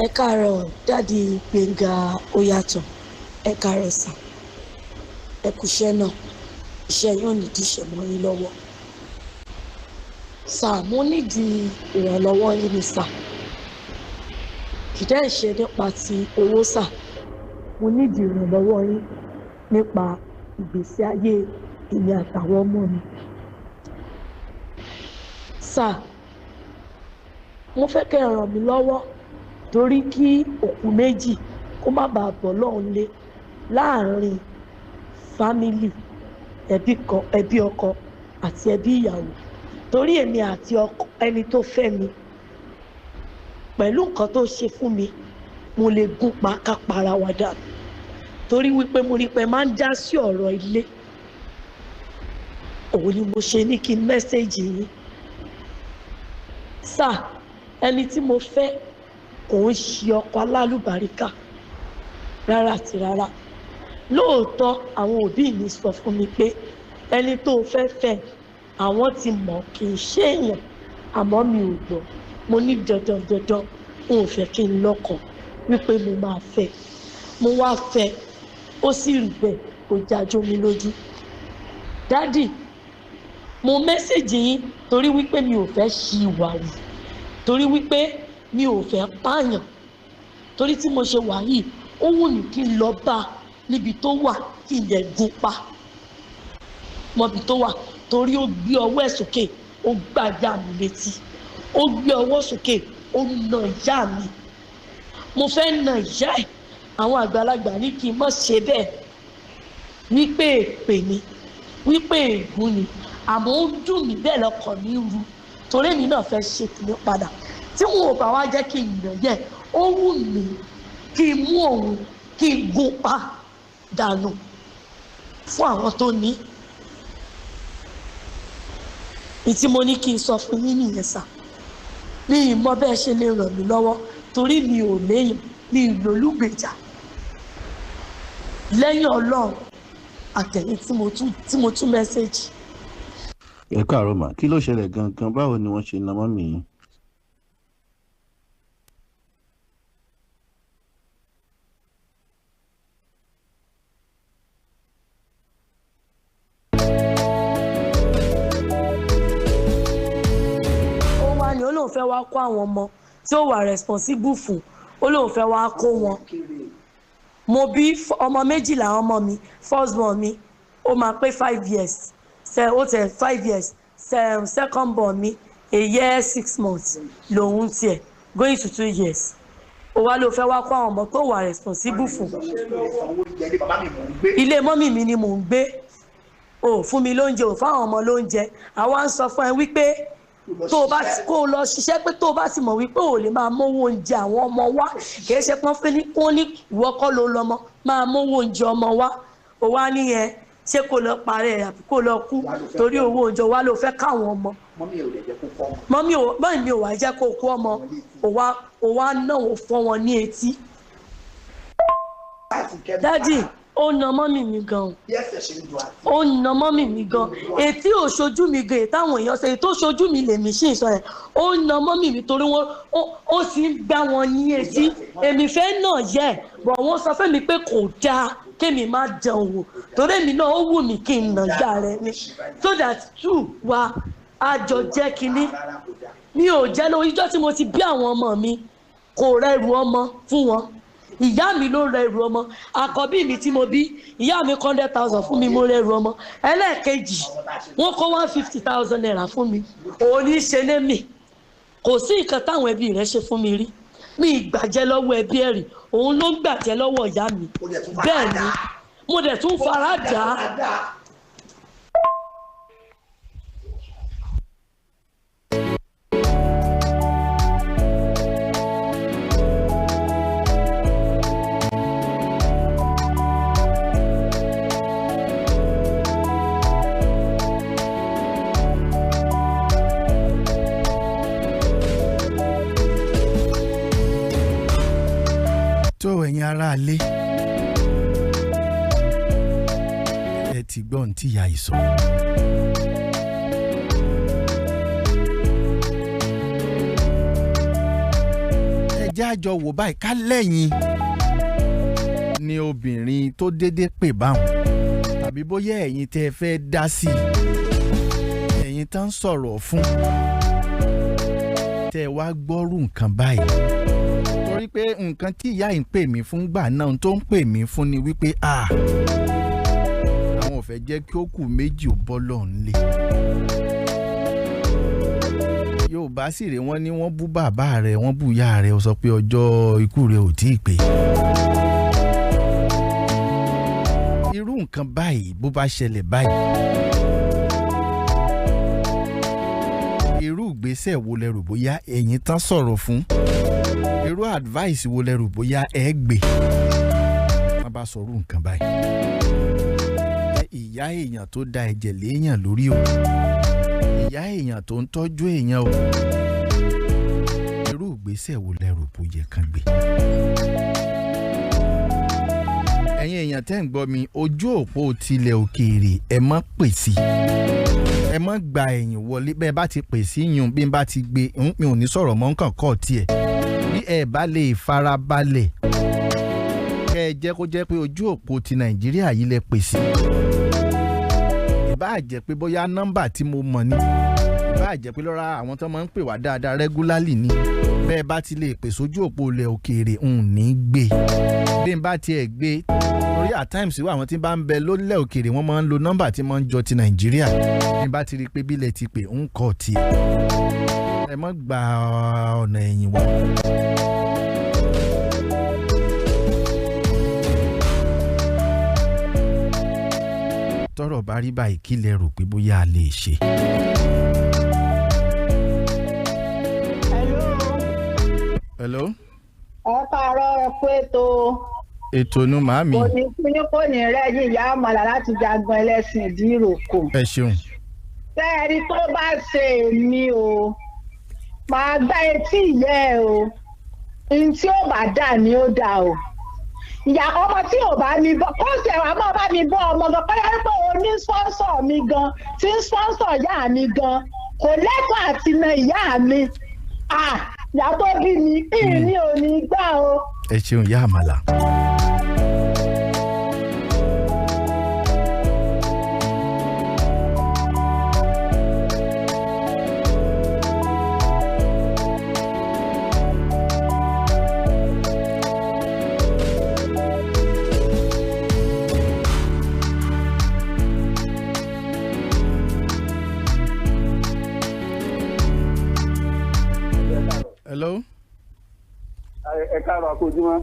Ẹ káàárọ̀ Daddy Gbénga Oyàtọ̀. Ẹ káàárọ̀ sà. Ẹ kúṣẹ́ náà. Iṣẹ́ yóò ní díṣẹ́ mọ́ yín lọ́wọ́. Sà, mo nídìí ìrànlọ́wọ́ yín ni sà. Kìdá ìṣe nípa ti owó sà. Mo nídìí ìrànlọ́wọ́ yín nípa ìgbésí ayé èmi àtàwọn ọmọ mi. Sà, mo fẹ́ kẹ́ ẹ ràn mí lọ́wọ́ torí kí òkú méjì kó má bàa bọ́ lọ́hùn lé láàárín fámílì ẹbí ọkọ àti ẹbí ìyàwó. Torí èmi àti ẹni tó fẹ́ mi pẹ̀lú nǹkan tó ṣe fún mi, mo lè gún pa ká para wa dànù. Torí wípé mo rí pé máa ń dá sí ọ̀rọ̀ ilé. Òun ni mo ṣe ní kí n mẹ́sẹ̀jì yín. Sà, ẹni tí mo fẹ́ kò ń ṣe ọkọ alálùbáríkà rárá àti rárá. Lóòótọ́ àwọn òbí mi sọ fún mi pé ẹni tó fẹ́ fẹ́ àwọn ti mọ̀ kì í ṣe èèyàn, àmọ́ mi ò gbọ́. Mo ní dandan n ò fẹ́ kí n lọ́kọ wípé mo máa fẹ́. Mo wá fẹ́, ó sì rí bẹ́ẹ̀, ó jájó mi lójú. Daddy, mo mẹ́sẹ̀jì yín torí wípé mi ò fẹ́ ṣì ìwà wù, torí wípé mi ò fẹ́ pààyàn. Torí tí mo ṣe wà yìí, ó wù mí kí n lọ bá níbi tó wà kí n lè gún pa mọ́bi tó wà, torí ó gbé ọwọ́ ẹ̀ sókè, ó gbàjà mi létí. Ó gbé ọwọ́ sókè, ó na ìyá mi. Mo fẹ́ na ìyá ẹ̀. Àwọn àgbàlagbà ní kí n má ṣe bẹ́ẹ̀, wípé èpè ni, wípé ègún ni, àmọ́ ó dùn mí bẹ́ẹ̀ lọ́kàn mi ru, torí èmi náà fẹ́ ṣe tìmí padà. Tí wọn ò bá wá jẹ́ kí n yàn yẹ, ó wù mí kí n mú òun kí n gún pa dànù fún àwọn tó ní. Ìtí mo ní kí n sọ fún yín nìyẹn sà. Mi ì mọ bẹ́ẹ̀ ṣe lè ràn mí lọ́wọ́ torí mi ò léyìn, mi ì lólùgbèjà lẹ́yìn Ọlọ́run àtẹ̀yìn tí mo tún mẹ́sẹ̀jì. Ẹ káàárọ̀ mà, kí ló ṣẹlẹ̀ gangan? Báwo ni wọ́n ṣe na mọ́mì yín? Ó lóun fẹ́ wá kó àwọn ọmọ tí ó wà responsible fún, ó lóun fẹ́ wá kó wọn. Mo bí ọmọ méjì làwọn ọmọ mi, first born mi ó máa pé 5 years, ó tẹ̀ 5 years, second born mi a year 6 months lòun tiẹ̀ going to 2 years. Ó wá ló fẹ́ wá kó àwọn ọmọ tó wà responsible fún. Ilé mọ́mì mi ni mò ń gbé. Ó fún mi lóúnjẹ, ò fáwọn ọmọ lóúnjẹ. Àwa ń sọ fún ẹ wípé tó o bá kó lọ ṣiṣẹ́, pé tó o bá sì mọ̀ wípé ò lè máa mówó oúnjẹ àwọn ọmọ wá, kì í ṣe pọ́n fẹ́ ní kó ní ìwọ kọ́ ló lọ́mọ máa mówó oúnjẹ ọmọ wá. Ó wá níyẹn ṣé kó lọ parẹ́ àbí kó lọ kú torí owó oúnjẹ wá ló fẹ́ káwọn ọmọ. Mọ́mì mi ò wá jẹ́ kó kú ọmọ, ó wá náà ó fọ́ wọn ní etí. Daddy, ó na mọ́mì mi gan. Ó na mọ́mì mi gan. Ètí ò ṣojú mi gan, táwọn èèyàn ṣe tó ṣojú mi lèmi ṣì ń sọ yẹn. Ó na mọ́mì mi torí ó sì ń gbá wọn ní etí. Èmi fẹ́ náà yẹ, bọ̀ wọ́n sọ fún mi pé kò dáa kémi má jẹun wò, torí èmi náà ó wù mí kí n nà ìyá rẹ ni, so that two wa àjọ jẹ́ kínní. Mi ò jẹ́ lórí ijọ́ tí mo ti bí àwọn ọmọ mi, kò rẹrù ọmọ fún wọn. Ìyá mi ló rẹrù ọmọ. Àkọ́bí mi tí mo bí, ìyá mi 100,000 fún mi, mo rẹrù ọmọ. Ẹlẹ́ẹ̀kejì wọ́n kó 150,000 naira fún mi. Òun ní ṣe lé mi. Kò sí nǹkan táwọn ẹbí rẹ̀ ṣe fún mi rí. Mi ìgbàjẹ́ lọ́wọ́ ẹbí ẹ̀rì, òun ló ń gbàjẹ́ lọ́wọ́ ìyá mi. Bẹ́ẹ̀ ni mo dẹ̀ tún fara dà á. tó ẹ̀yin aráalé ẹ ti gbọ́ ohun tí ìyá yìí sọ. ẹ jẹ́ àjọ wò báyìí ká lẹ́yìn ni obìnrin tó dédé pè báwọn tàbí bóyá ẹ̀yin tẹ́ ẹ fẹ́ dá sí i ẹ̀yin tán sọ̀rọ̀ fún tẹ́ ẹ wá gbọ́rù nǹkan báyìí torí pé nǹkan tí ìyá yìí ń pè mí fún gbà náà tó ń pè mí fún ni wípé àwọn ò fẹ́ jẹ́ kí ó kù méjì ò bọ́ lọ́hùn lé Yorùbá sì rè wọ́n ní wọ́n bú bàbá rẹ̀ wọ́n bú ìyá rẹ̀ ó sọ pé ọjọ́ ikú rẹ̀ ò tí ì pé. Irú nǹkan báyìí bó bá ṣẹlẹ̀ báyìí irú ìgbésẹ̀ wo lẹ rò bóyá ẹ̀yin tán sọ̀rọ̀ fún irú advice wo lẹ rò bóyá ẹ gbé wọ́n bá sọ̀rọ̀ nǹkan báyìí ìyá èèyàn tó da ẹ̀jẹ̀ léèyàn lórí o ìyá èèyàn tó ń tọ́jú èèyàn o irú ìgbésẹ̀ wo lẹ rò bóyá kan gbé. Ẹ̀yin èèyàn tẹ́ ń gbọ́ mi ojú òpó tilẹ̀ òkèèrè ẹ má pè sí ẹ má gba ẹ̀yìn wọlé bẹ́ẹ̀ bá ti pè sí yùn bí n bá ti gbé mi ò ní sọ̀rọ̀ mọ́ nǹkan kọ́ tiẹ̀ bí ẹ bá lè fara balẹ̀ kẹ́ ẹ jẹ́ kó jẹ́ pé ojú òpó ti Nàìjíríà yìí lẹ pè sí ìbáà jẹ́ pé bóyá nọ́mbà tí mo mọ̀ ni ìbáà jẹ́ pé lọ́ra àwọn tó máa ń pè wá dáadáa regularly ni bẹ́ẹ̀ bá ti lè pè sójú òpó ilẹ̀ òkèèrè ń ní gbé bí n bá tiẹ̀ gbé torí at times wà àwọn tí bá ń bẹ lólẹ̀ òkèèrè wọ́n máa ń lo nọ́mbà tí máa ń jọ ti Nàìjíríà bí n bá ti rí i pé bílẹ̀ ti pè ń kọ́ tiẹ̀ ẹ má gba ọ̀nà ẹ̀yìn wá. Tọ́rọ̀ bá rí báyìí kí lẹ rò pé bóyá a lè ṣe. Hello. Ẹ káàárọ̀ ẹ kú ètò. Ètò nu màámi. Kò ní rẹ́yìn ìyá àmàlà láti jagun ẹlẹ́sìn ìdí ìrókò. Ẹ ṣeun. Sẹ́ẹ̀rí tó bá ṣe èmi o, màá gbá etí ìyá ẹ o. Ní tí ó bá dà ní ó dà o. Ìyá ọmọ tí ò bá mi bọ́, kó ṣe wàá máa bá mi bọ́ ọmọ gan, pé pé o ní sponsor mi gan, tí ń sponsor ìyá mi gan, kò lẹ́tọ̀ọ́ àti na ìyá mi. Ìyá tó bí mi, ìní ò ní gbà o. Ẹ ṣeun ìyá àmàlà. Hello. Ẹ káàárọ̀ àkójúmọ́.